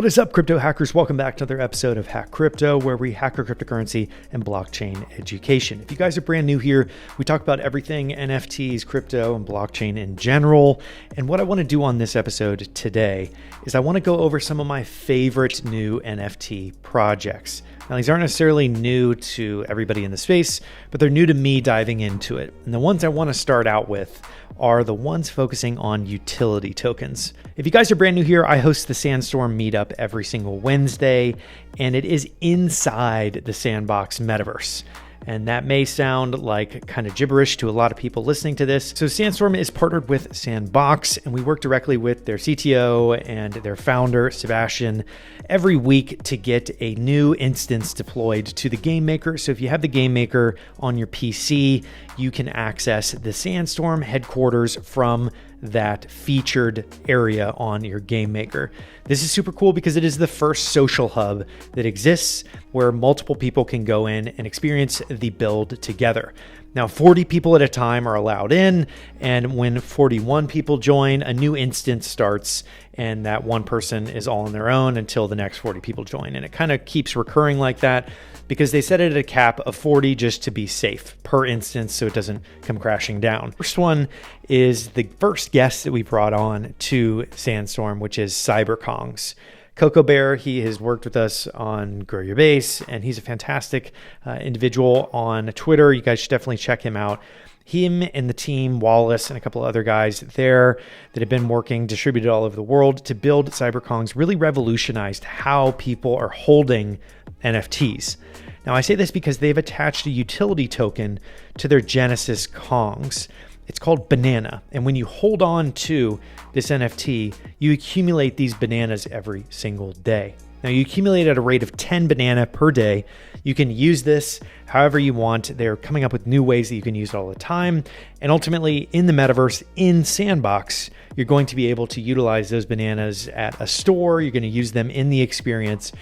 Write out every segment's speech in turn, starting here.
What is up, crypto hackers? Welcome back to another episode of Hack Crypto, where we hack our cryptocurrency and blockchain education. If you guys are brand new here, we talk about everything NFTs, crypto, and blockchain in general. And what I want to do on this episode today is I want to go over some of my favorite new NFT projects. Now, these aren't necessarily new to everybody in the space, but they're new to me diving into it. And the ones I want to start out with are the ones focusing on utility tokens. If you guys are brand new here, I host the Sandstorm meetup every single Wednesday, and it is inside the Sandbox metaverse. And that may sound like kind of gibberish to a lot of people listening to this. So Sandstorm is partnered with Sandbox, and we work directly with their CTO and their founder, Sebastian, every week to get a new instance deployed to the game maker. So if you have the game maker on your PC, you can access the Sandstorm headquarters from that featured area on your game maker. This is super cool because it is the first social hub that exists where multiple people can go in and experience the build together. Now, 40 people at a time are allowed in, and when 41 people join, a new instance starts, and that one person is all on their own until the next 40 people join. And it kind of keeps recurring like that because they set it at a cap of 40 just to be safe per instance so it doesn't come crashing down. First one is the first guest that we brought on to Sandstorm, which is CyberKongs. Coco Bear, he has worked with us on Grow Your Base, and he's a fantastic individual on Twitter. You guys should definitely check him out. Him and the team, Wallace and a couple of other guys there that have been working distributed all over the world to build CyberKongs, really revolutionized how people are holding NFTs. Now, I say this because they've attached a utility token to their Genesis Kongs. It's called Banana. And when you hold on to this NFT, you accumulate these bananas every single day. Now, you accumulate at a rate of 10 banana per day. You can use this however you want. They're coming up with new ways that you can use it all the time. And ultimately, in the metaverse, in Sandbox, you're going to be able to utilize those bananas at a store. You're going to use them in the experience.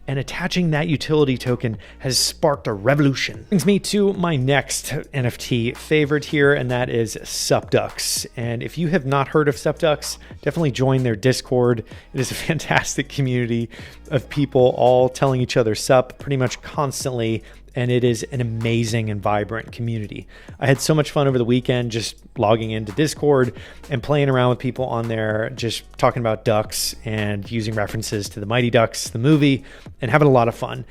And attaching that utility token has sparked a revolution. Brings me to my next NFT favorite here, and that is Sup Ducks. And if you have not heard of Sup Ducks, definitely join their Discord. It is a fantastic community of people all telling each other sup pretty much constantly, and it is an amazing and vibrant community. I had so much fun over the weekend just logging into Discord and playing around with people on there, just talking about ducks and using references to the Mighty Ducks, the movie, and having a lot of fun.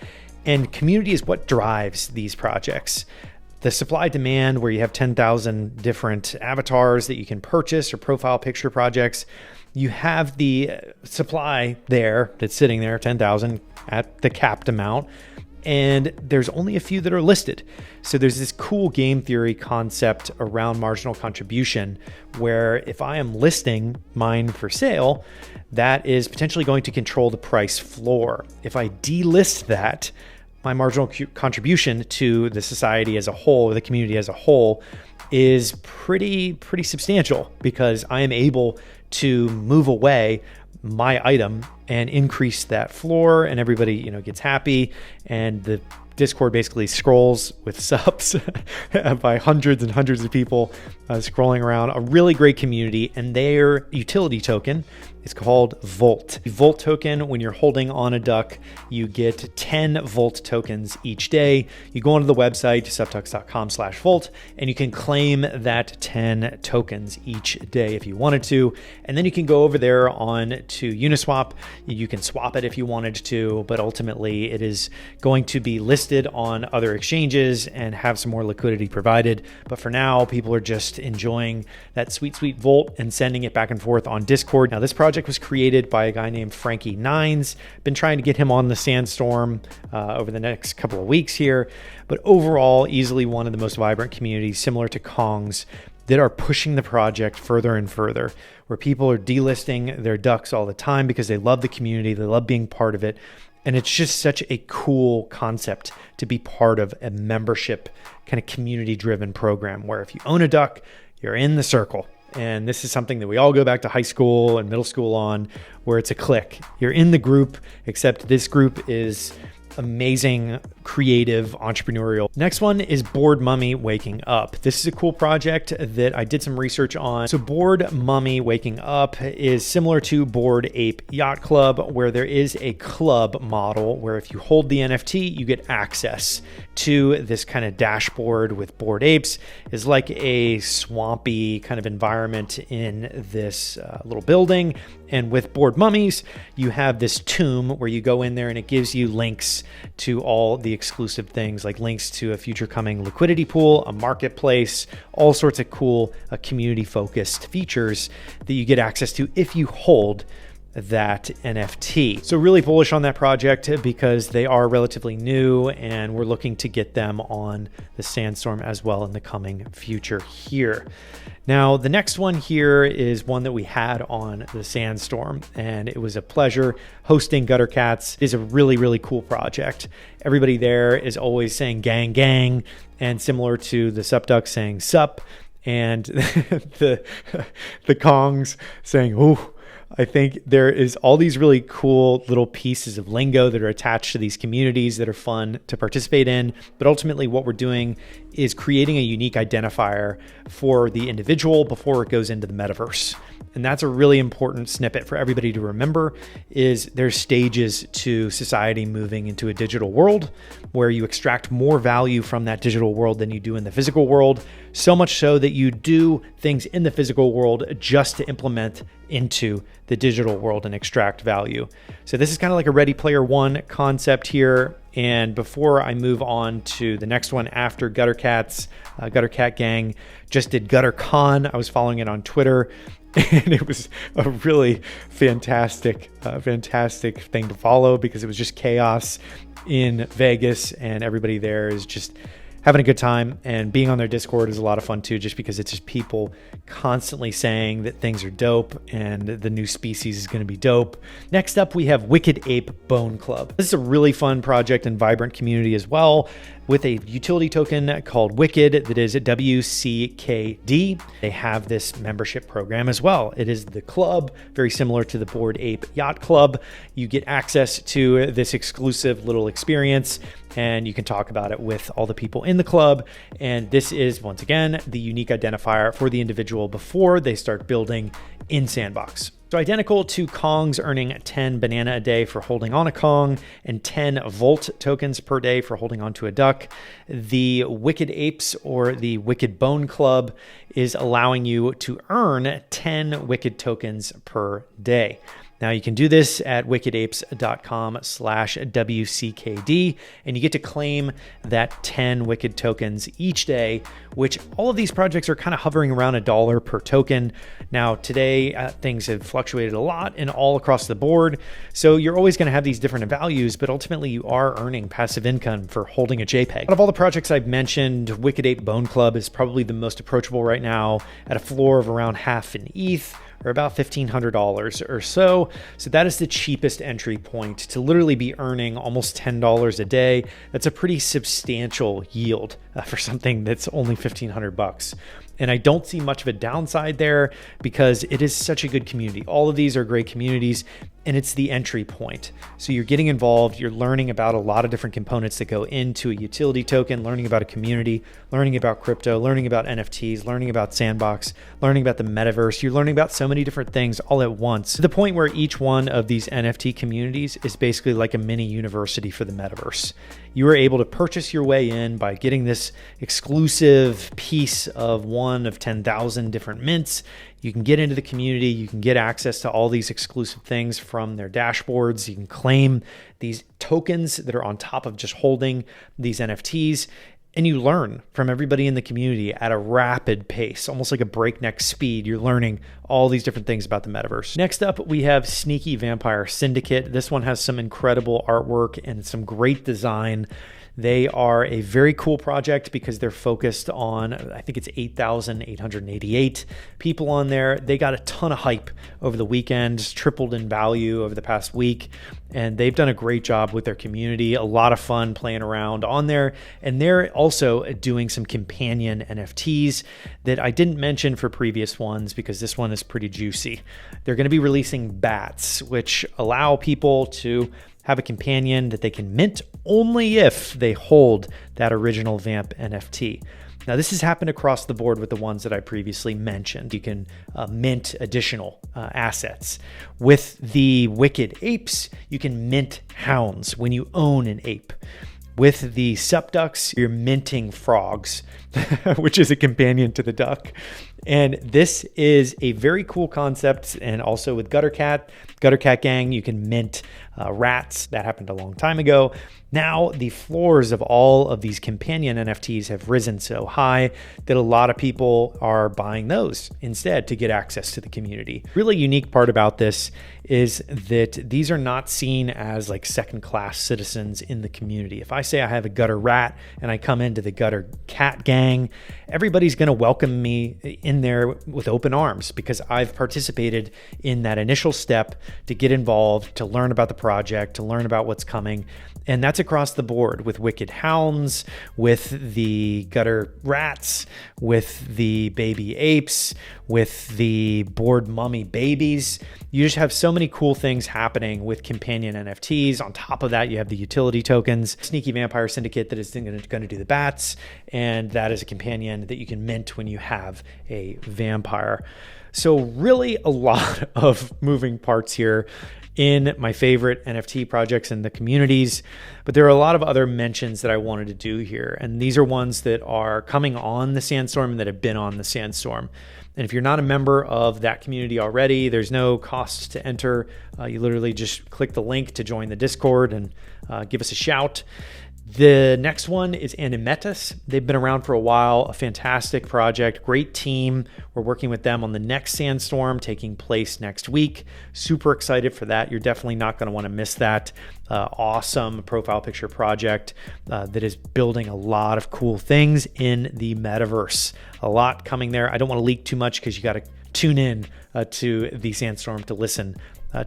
And community is what drives these projects. The supply demand, where you have 10,000 different avatars that you can purchase or profile picture projects. You have the supply there that's sitting there, 10,000 at the capped amount. And there's only a few that are listed. So there's this cool game theory concept around marginal contribution, where if I am listing mine for sale, that is potentially going to control the price floor. If I delist that, my marginal contribution to the society as a whole, or the community as a whole, is pretty substantial, because I am able to move away my item and increase that floor, and everybody, gets happy, and the Discord basically scrolls with subs by hundreds and hundreds of people scrolling around. A really great community, and their utility token is called Volt. The Volt token, when you're holding on a duck, you get 10 Volt tokens each day. You go onto the website, supducks.com/Volt, and you can claim that 10 tokens each day if you wanted to. And then you can go over there on to Uniswap. You can swap it if you wanted to, but ultimately it is going to be listed on other exchanges and have some more liquidity provided. But for now, people are just enjoying that sweet Volt and sending it back and forth on Discord. Now, this project was created by a guy named Frankie Nines. Been trying to get him on the Sandstorm over the next couple of weeks here, but overall, easily one of the most vibrant communities, similar to Kongs, that are pushing the project further and further, where people are delisting their ducks all the time because they love the community, they love being part of it. And it's just such a cool concept to be part of a membership kind of community-driven program, where if you own a duck, you're in the circle. And this is something that we all go back to high school and middle school on, where it's a clique. You're in the group, except this group is amazing creative, entrepreneurial. Next one is Bored Mummy Waking Up. This is a cool project that I did some research on. So Bored Mummy Waking Up is similar to Bored Ape Yacht Club, where there is a club model where if you hold the NFT, you get access to this kind of dashboard with bored apes. Is like a swampy kind of environment in this little building. And with Bored Mummies, you have this tomb where you go in there and it gives you links to all the exclusive things, like links to a future coming liquidity pool, a marketplace, all sorts of cool community-focused features that you get access to if you hold that NFT. So really bullish on that project because they are relatively new and we're looking to get them on the Sandstorm as well in the coming future here. Now, the next one here is one that we had on the Sandstorm, and it was a pleasure hosting Gutter Cats. It is a really, really cool project. Everybody there is always saying gang, gang, and similar to the Sup Ducks saying sup, and the Kongs saying, ooh. I think there is all these really cool little pieces of lingo that are attached to these communities that are fun to participate in. But ultimately what we're doing is creating a unique identifier for the individual before it goes into the metaverse. And that's a really important snippet for everybody to remember is there's stages to society moving into a digital world where you extract more value from that digital world than you do in the physical world. So much so that you do things in the physical world just to implement into the digital world and extract value. So this is kind of like a Ready Player One concept here. And before I move on to the next one after Gutter Cats, Gutter Cat Gang just did Gutter Con. I was following it on Twitter. And it was a really fantastic thing to follow because it was just chaos in Vegas and everybody there is just having a good time, and being on their Discord is a lot of fun too, just because it's just people constantly saying that things are dope and the new species is going to be dope. Next up, we have Wicked Ape Bone Club. This is a really fun project and vibrant community as well, with a utility token called Wicked that is WCKD. They have this membership program as well. It is the club, very similar to the Bored Ape Yacht Club. You get access to this exclusive little experience and you can talk about it with all the people in the club. And this is, once again, the unique identifier for the individual before they start building in Sandbox. So identical to Kongs earning 10 banana a day for holding on a Kong and 10 Volt tokens per day for holding on to a duck, the Wicked Apes or the Wicked Bone Club is allowing you to earn 10 Wicked tokens per day. Now you can do this at wickedapes.com/WCKD, and you get to claim that 10 Wicked tokens each day, which all of these projects are kind of hovering around $1 per token. Now today, things have fluctuated a lot and all across the board. So you're always going to have these different values, but ultimately you are earning passive income for holding a JPEG. Out of all the projects I've mentioned, Wicked Ape Bone Club is probably the most approachable right now at a floor of around half an ETH, or about $1,500 or so. So that is the cheapest entry point to literally be earning almost $10 a day. That's a pretty substantial yield for something that's only $1,500. And I don't see much of a downside there because it is such a good community. All of these are great communities and it's the entry point. So you're getting involved, you're learning about a lot of different components that go into a utility token, learning about a community, learning about crypto, learning about NFTs, learning about Sandbox, learning about the metaverse. You're learning about so many different things all at once, to the point where each one of these NFT communities is basically like a mini university for the metaverse. You are able to purchase your way in by getting this exclusive piece of one of 10,000 different mints. You can get into the community, you can get access to all these exclusive things from their dashboards. You can claim these tokens that are on top of just holding these NFTs. And you learn from everybody in the community at a rapid pace, almost like a breakneck speed. You're learning all these different things about the metaverse. Next up, we have Sneaky Vampire Syndicate. This one has some incredible artwork and some great design. They are a very cool project because they're focused on, I think it's 8,888 people on there. They got a ton of hype over the weekend, tripled in value over the past week, and they've done a great job with their community. A lot of fun playing around on there, and they're also doing some companion NFTs that I didn't mention for previous ones because this one is pretty juicy. They're going to be releasing bats, which allow people to have a companion that they can mint only if they hold that original Vamp NFT. Now, this has happened across the board with the ones that I previously mentioned. You can mint additional assets. With the Wicked Apes, you can mint hounds when you own an ape. With the Sup Ducks, you're minting frogs, which is a companion to the duck. And this is a very cool concept. And also with Gutter Cat Gang, you can mint rats. That happened a long time ago. Now the floors of all of these companion NFTs have risen so high that a lot of people are buying those instead to get access to the community. Really unique part about this is that these are not seen as like second-class citizens in the community. If I say I have a gutter rat and I come into the Gutter Cat Gang, everybody's going to welcome me in there with open arms because I've participated in that initial step to get involved, to learn about the project, to learn about what's coming. And that's across the board with Wicked Hounds, with the Gutter Rats, with the Baby Apes, with the Board Mummy Babies. You just have so many cool things happening with companion NFTs. On top of that, you have the utility tokens, Sneaky Vampire Syndicate that is going to do the bats, and that is a companion that you can mint when you have a vampire. So really a lot of moving parts here in my favorite NFT projects and the communities, but there are a lot of other mentions that I wanted to do here. And these are ones that are coming on the Sandstorm and that have been on the Sandstorm. And if you're not a member of that community already, there's no cost to enter. You literally just click the link to join the Discord and give us a shout. The next one is METAVERSE. They've been around for a while, a fantastic project, great team. We're working with them on the next Sandstorm taking place next week. Super excited for that. You're definitely not going to want to miss that. Awesome profile picture project that is building a lot of cool things in the metaverse. A lot coming there. I don't want to leak too much because you got to tune in to the Sandstorm to listen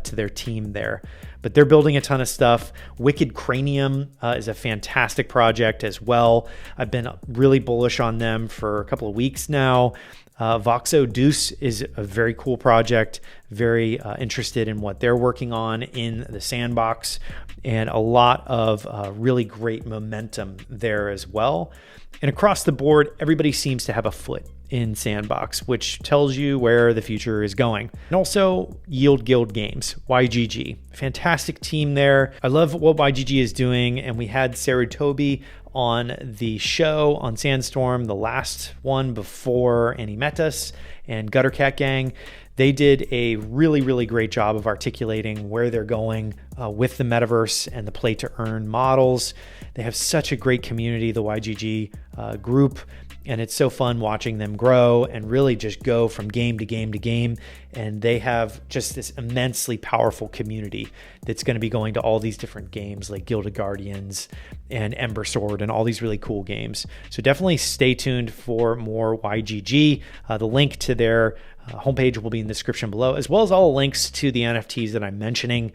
to their team there. But they're building a ton of stuff. Wicked Cranium is a fantastic project as well. I've been really bullish on them for a couple of weeks now. Voxo Deuce is a very cool project, very interested in what they're working on in the sandbox, and a lot of really great momentum there as well. And across the board, everybody seems to have a foot in Sandbox, which tells you where the future is going. And also Yield Guild Games, YGG. Fantastic team there. I love what YGG is doing, and we had Sarah Toby on the show on Sandstorm, the last one before METAVERSE and Gutter Cat Gang. They did a really, really great job of articulating where they're going with the metaverse and the play to earn models. They have such a great community, the YGG group, and it's so fun watching them grow and really just go from game to game to game. And they have just this immensely powerful community that's going to be going to all these different games like Guild of Guardians and Ember Sword and all these really cool games. So definitely stay tuned for more YGG. The link to their homepage will be in the description below, as well as all the links to the NFTs that I'm mentioning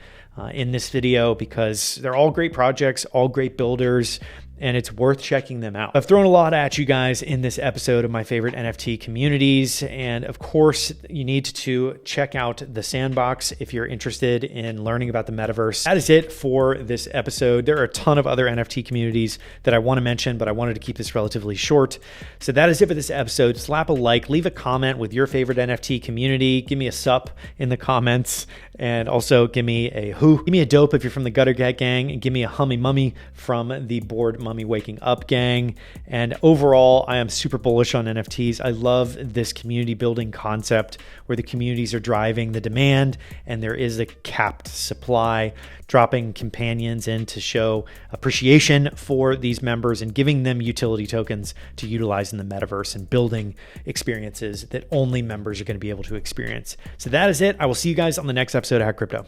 in this video, because they're all great projects, all great builders, and it's worth checking them out. I've thrown a lot at you guys in this episode of my favorite NFT communities, and of course, you need to check out the Sandbox if you're interested in learning about the metaverse. That is it for this episode. There are a ton of other NFT communities that I want to mention, but I wanted to keep this relatively short. So that is it for this episode. Slap a like, leave a comment with your favorite NFT community. Give me a sup in the comments, and also give me a who. Give me a dope if you're from the Gutter Cat Gang, and give me a hummy mummy from the Board Mummy Waking Up Gang. And overall, I am super bullish on NFTs. I love this community building concept where the communities are driving the demand and there is a capped supply, dropping companions in to show appreciation for these members and giving them utility tokens to utilize in the metaverse and building experiences that only members are going to be able to experience. So that is it. I will see you guys on the next episode of Hack Crypto.